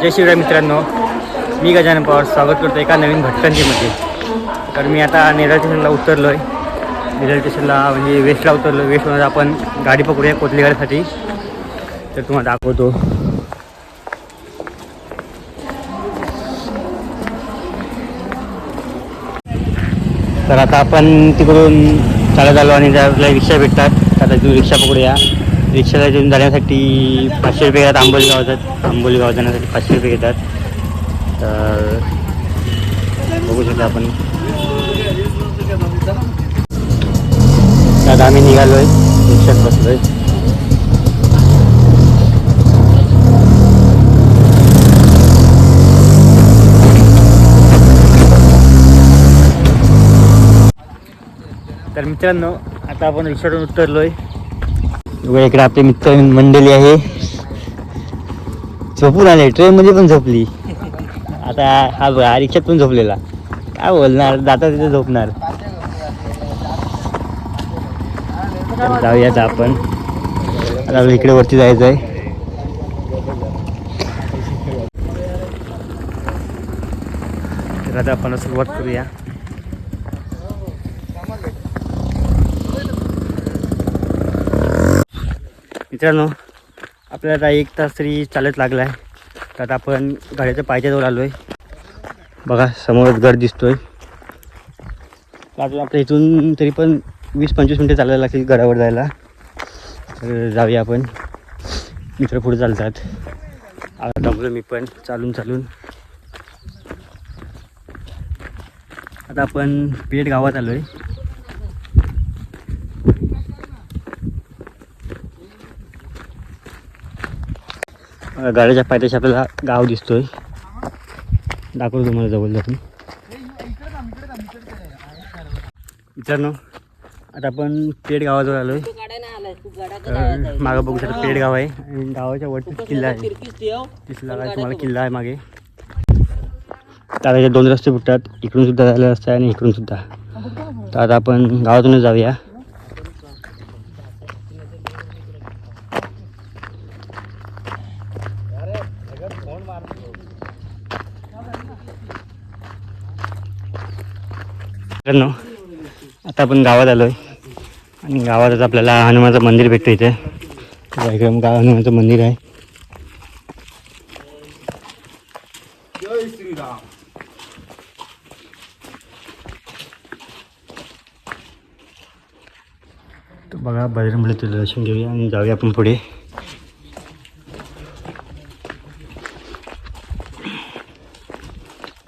जय शिवराय मित्रांनो, मी गजानन पवार स्वागत करतो एका नवीन भटकंतीमध्ये. तर मी आता नेरळ स्टेशनला उतरलो आहे. नेरळ स्टेशनला म्हणजे वेस्टला उतरलो. वेस्टमध्ये आपण गाडी पकडूया कोथलेगाडीसाठी. तर तुम्हाला दाखवतो. तर आता आपण तिकडून चालत आलो आणि त्याला रिक्षा भेटतात. आता तू रिक्षा पकडूया. रिक्षाला घेऊन जाण्यासाठी 500 रुपये घेतात. आंबोली गावात जाण्यासाठी 500 रुपये घेतात. तर बघू शकता आपण. आता आम्ही निघालो आहे, रिक्षात बसलो आहे. तर मित्रांनो, आता आपण रिक्षातून उतरलो आहे. इकडे आपली मित्र मंडळी आहे. झोपून आले, ट्रेनमध्ये पण झोपली. आता हा बघा रिक्षात पण झोपलेला. काय बोलणार, जाता तिथे झोपणार. जाऊयात आपण. आता इकडे वरती जायचं आहे. तर आता आपण सुरुवात करूया. मित्रांनो, आपल्याला आता 1 तास तरी चालत लागला आहे. तर आता आपण गाड्याच्या पायथ्याजवळ आलो आहे. बघा समोरच घर दिसतोय. आपल्या इथून तरी पण 20-25 मिनटं चालायला लागतील गडावर जायला. तर जाऊया आपण. मित्र पुढे चालतात. आता दमलो मी पण चालून. आता आपण पेठ गावात आलो आहे. गाड्याच्या पायथ्याशी आपल्याला गाव दिसतोय. दाखवतो तुम्हाला जवळ जाऊन. मित्रांनो, आता आपण पेठ गावाजवळ आलो आहे. मागं बघू शकता पेठ गाव आहे आणि गावाच्या वरतीच किल्ला आहे. दिसला काय तुम्हाला किल्ला आहे मागे. त्याच्या 2 रस्ते फुटतात. इकडून सुद्धा जायला रस्ता आहे आणि इकडून सुद्धा. तर आता आपण गावातूनच जाऊया. आता आपण गावात आलो आहे आणि गावातच आपल्याला हनुमानचं मंदिर भेटतं. इथे इकडे हनुमानचं मंदिर आहे. जय श्रीराम. तर बघा बजरंगबलीचं दर्शन घेऊया आणि जाऊया आपण पुढे.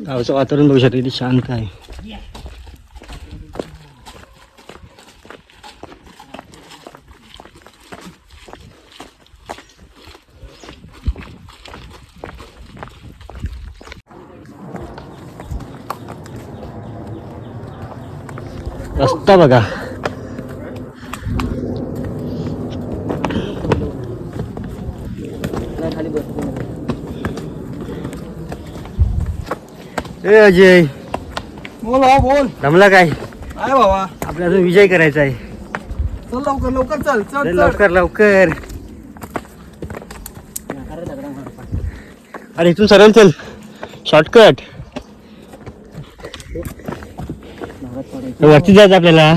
गावाचं वातावरण बघू शकतो, किती शांत आहे. रस्ता बघा. अजय बोल बोल. जमला काय? काय बाबा, आपल्याला अजून विजय करायचा आहे. चल लवकर चल. लवकर. अरे इथून सरळ चल, शॉर्टकट. वरती जायचं आपल्याला.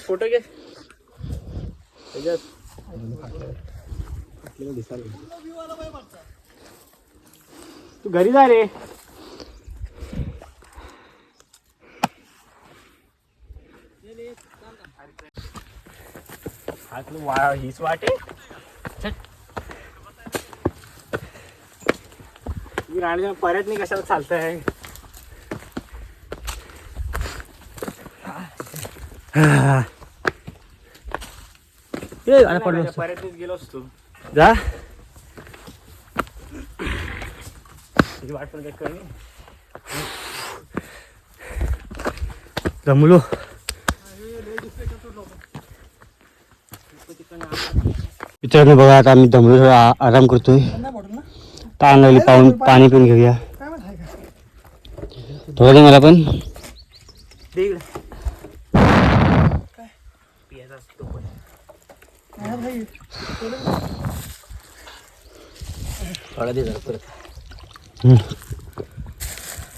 फोटो घे. तू घरी जा रे. हीच वाटे राणी परत नाही कशाला चालतंय. परत गेलो असतो. जा वाट पण काही कमी. जमलो. मित्रांनो बघा, आता आम्ही दमलो, आराम करतोय. ताण लागली पाणी पिऊन घेऊया. काय माहित आहे का? थोडं दे मला पण. नाही भाई.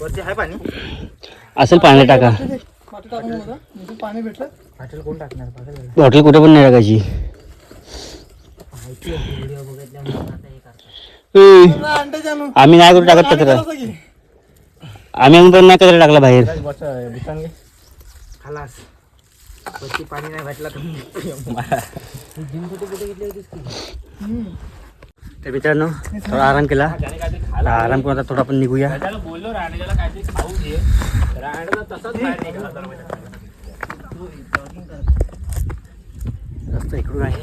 वरती आहे पाणी. असेल पाणी टाका. पाठी टाकून होता. म्हणजे पाणी भेटलं. हॉटेल कोण टाकणार बघा. बॉटल कुठे पण नाही टाकायची. व्हिडिओ बघितल्यामुळे आता हे करतात. अंड्याचे आणून. आम्ही नाही कुठे टाकत कचरा. करायचं की? आम्ही पण नाही कचरा टाकला बाहेर. खलास. वरती पाणी नाही भेटला तर जिम कुठे कुठे घेतली होतीस की. तर मित्रांनो थोडा आराम केला. आता आराम करून आता थोडा आपण निघूया. बोललो रांडेला काहीतरी खाऊ दे. रांडेला तसाच बाहेर निघाला. रस्ता इकडून आहे.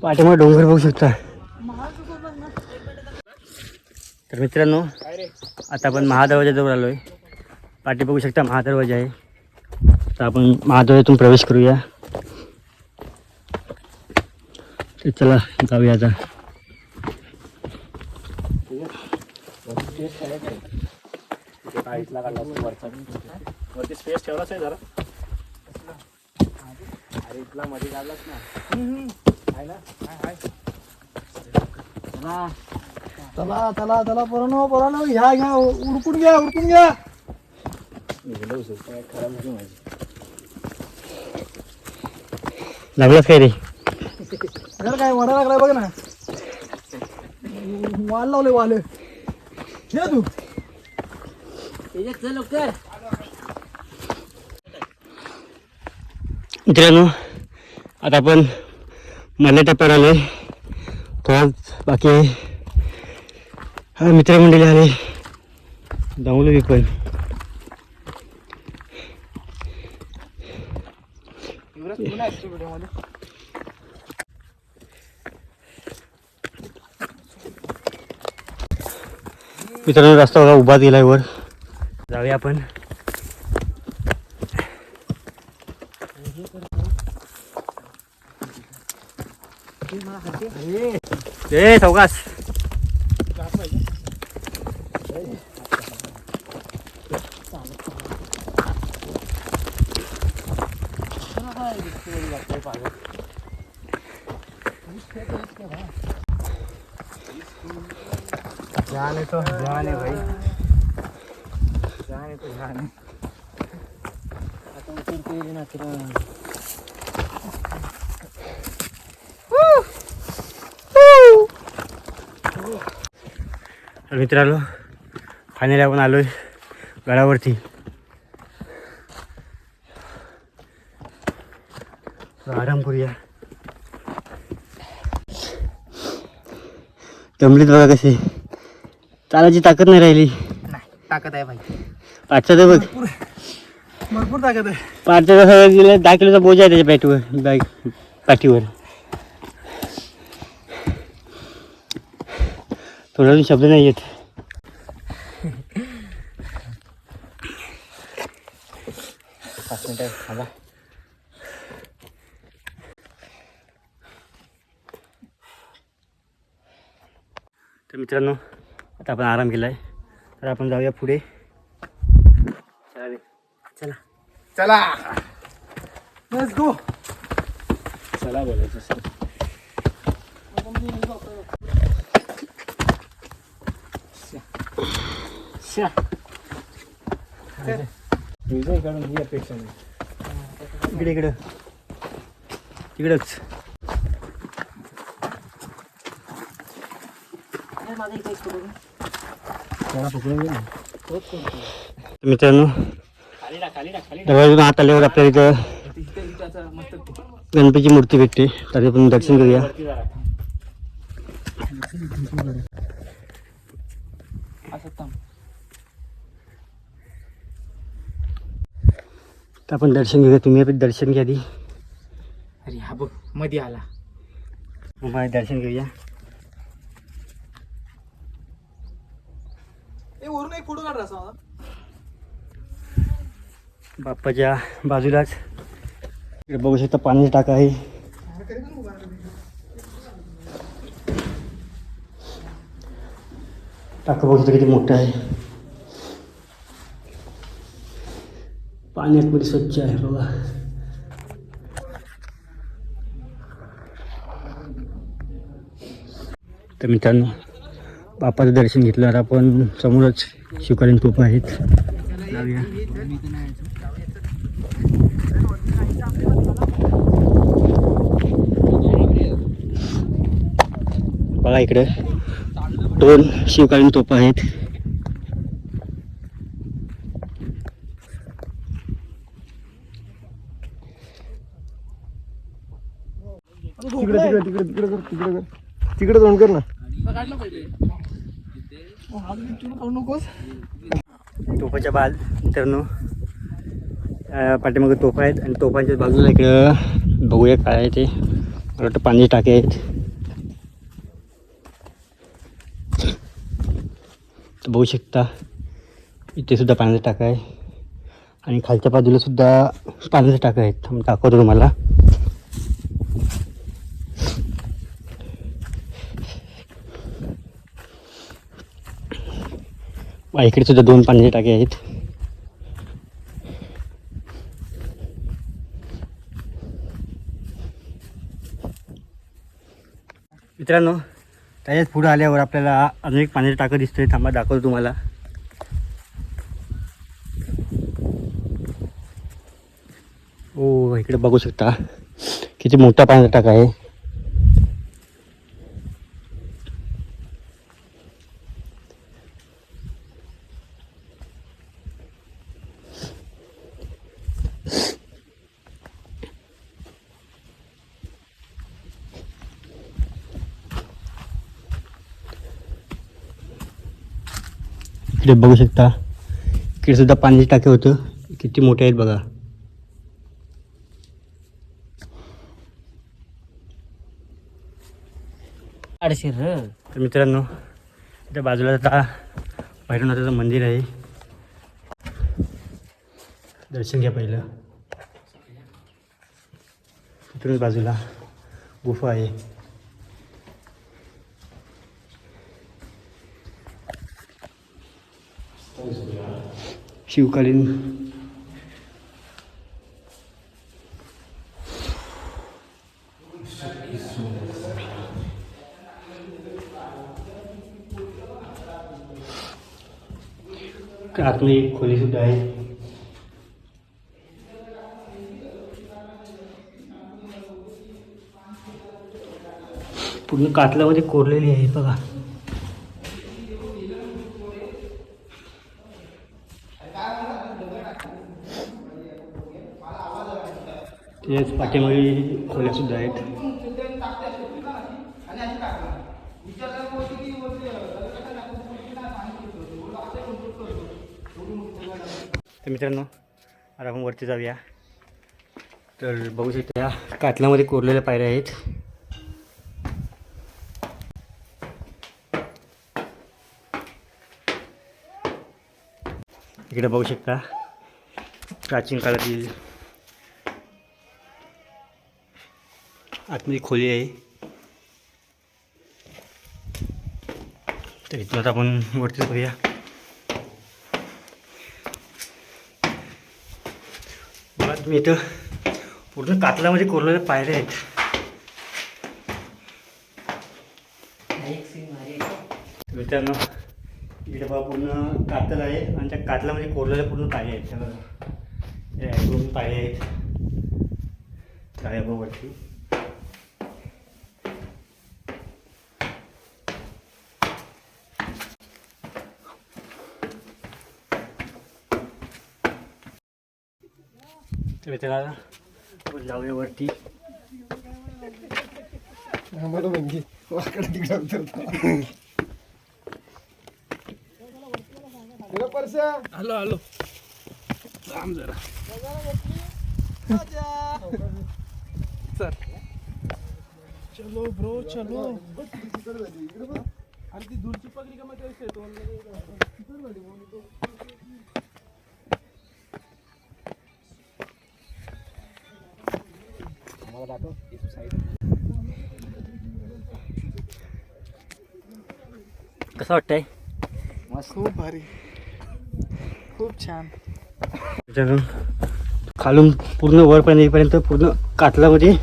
पाठीमागे डोंगर बघू शकता. तर मित्रांनो आता आपण महादरवाजाजवळ आलो आहे. पाठी बघू शकता महादरवाजा आहे. तर आपण महादरवाजातून प्रवेश करूया. तर चला जाऊया आता. वरती स्पेस ठेवलाच आहे जरा. अरे इथला मध्ये काढलाच ना. आहे ना. चला चला चला पोरांनो घ्या घ्या उडकून घ्या उडकून घ्या. लागलाच काय रे. जर काय वडा लागलाय बघ ना. वाल लावले वाल. घे तू. चल लवकर. मित्रांनो आता आपण मधल्या टप्प्यावर आलो आहे. थोडाच बाकी आहे. हा मित्रमंडळी आले. दमलो मी पण. मित्रांनो रस्ता बघा उभा गेलाय वर. जाऊया आपण. ए सावकाश. जान है तो जान है भाई. जान है तो जान है. आता उतरते ना तेरा. मित्रांनो फायनली आपण आलोय गडावरती. आराम करूया. दमलीत बघा कसे. चालायची ताकद नाही राहिली. नाही ताकद आहे भाई. पाठचा तर बघ. भरपूर ताकद आहे. पाठचा कसं गेलं 10 किलोचा बोजा आहे त्याच्या पाठीवर. थोडा शब्द नाही येत. थांबा. तर मित्रांनो आता आपण आराम केला आहे. तर आपण जाऊया पुढे. चला चला लेट्स गो. चला बोलायचं सर. काढून ही अपेक्षा नाही. इकडं तिकडंच. मित्रांनो दरवाजातून आत आल्यावर आपल्याला इथं गणपतीची मूर्ती भेटते. तर आपण दर्शन करूया. तर आपण दर्शन घेऊया. तुम्ही पण दर्शन घ्या आधी. अरे हा बघ मध्ये आला. मग दर्शन घेऊया. वरून एक फोटो काढ असा मला. बाप्पाच्या बाजूलाच इकडे बघू शकता पाण्याची टाका आहे. टाका बघू शकता किती मोठं आहे. पाणी आतमध्ये स्वच्छ आहे बघा. तर मित्रांनो बाप्पाचं दर्शन घेतलं आता आपण समोरच शिवकालीन तोफ आहेत. जाऊया. बघा इकडे 2 शिवकालीन तोफा आहेत. तिकडे जाऊन कर ना. नकोस. तोफाच्या बाल मित्रांनो पाठीमागे तोफा आहेत आणि तोफांच्या बाजूला इकडं बघूया काय आहे ते. मला वाटतं पाण्याची टाके आहेत. तर बघू शकता इथे सुद्धा पाण्याचा टाका आहे आणि खालच्या बाजूला सुद्धा पाण्याचा टाका आहेत. मी दाखवतो तुम्हाला. इकडे सुद्धा 2 पाण्याचे टाके आहेत. मित्रांनो त्याच्याच पुढे आल्यावर आपल्याला अजून एक पाण्याचं टाकं दिसतंय. थांबा दाखवतो तुम्हाला. ओ इकडे बघू शकता किती मोठा पाण्याचा टाका आहे. इकडे बघू शकता इकडे सुद्धा पाण्याचे टाके होतं. किती मोठे आहेत बघा. तर मित्रांनो त्या बाजूला आता भैरवनाथाचं मंदिर आहे. दर्शन घ्या पहिलं. इकडून बाजूला गुफा आहे. शिवकालीन आतमध्ये एक खोली सुद्धा आहे. पूर्ण कातलामध्ये कोरलेली आहे बघा. तेच पाठीमागे खोल्या सुद्धा आहेत. तर मित्रांनो आता आपण वरती जाऊया. तर बघू शकता या कातलामध्ये कोरलेल्या पायऱ्या आहेत. इकडे बघू शकता प्राचीन काळातील आतमध्ये खोली आहे. तर इथून आता आपण वरती जाऊया. बघा तुम्ही इथं पूर्ण कातलामध्ये कोरलेल्या पायऱ्या आहेत. मित्रांनो इकडे बघा पूर्ण कातल आहे आणि त्या कातलामध्ये कोरलेल्या पूर्ण पायऱ्या आहेत. त्या बघा 2 पायऱ्या आहेत. जाऊया बघ वरती. तर मित्रांनो आपण जाऊया वरती. हॅलो हॅलो थांब जरा. चल चलो ब्रो चलो. अरे ती दूरची पगडी का मग तो मला दाखव साईड. कसं वाटतंय? मस्त. खूप भारी, खूप छान. त्याच्यातून खालून पूर्ण वरपर्यंत येईपर्यंत पूर्ण कातलामध्ये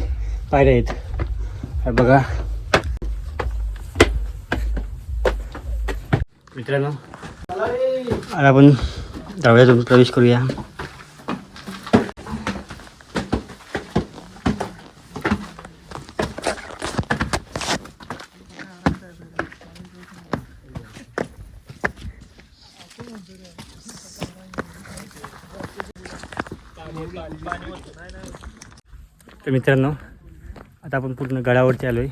पायऱ्या आहेत. हे बघा मित्रांनो, आता आपण दरवाजातून प्रवेश करूया. तर मित्रांनो, आता आपण पूर्ण गडावरती आलो आहे.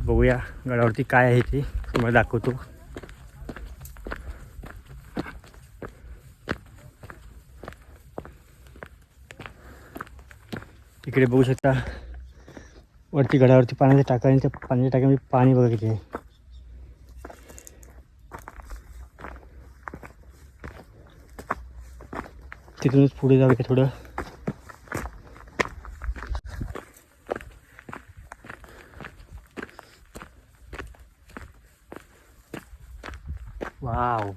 बघूया गडावरती काय आहे ते तुम्हाला दाखवतो. इकडे बघू शकता वरती गडावरती पाण्याच्या टाका आणि त्या पाण्याच्या टाक्यामध्ये पाणी बघा किती आहे. तिथूनच पुढे जाऊया थोडं. वाव,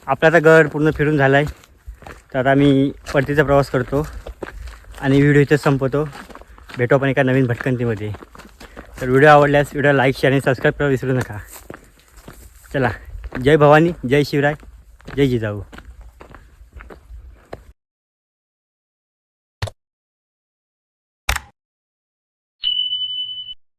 आपला आता गड पूर्ण फिरून झाला आहे. तर आता आम्ही परतीचा प्रवास करतो आणि व्हिडिओ इथे संपवतो. भेटू आपण एका नवीन भटकंतीमध्ये. तर व्हिडिओ आवडल्यास व्हिडिओ लाईक शेअर आणि सबस्क्राईब करायला विसरू नका. चला, जय भवानी, जय शिवराय, जय जिजाऊ.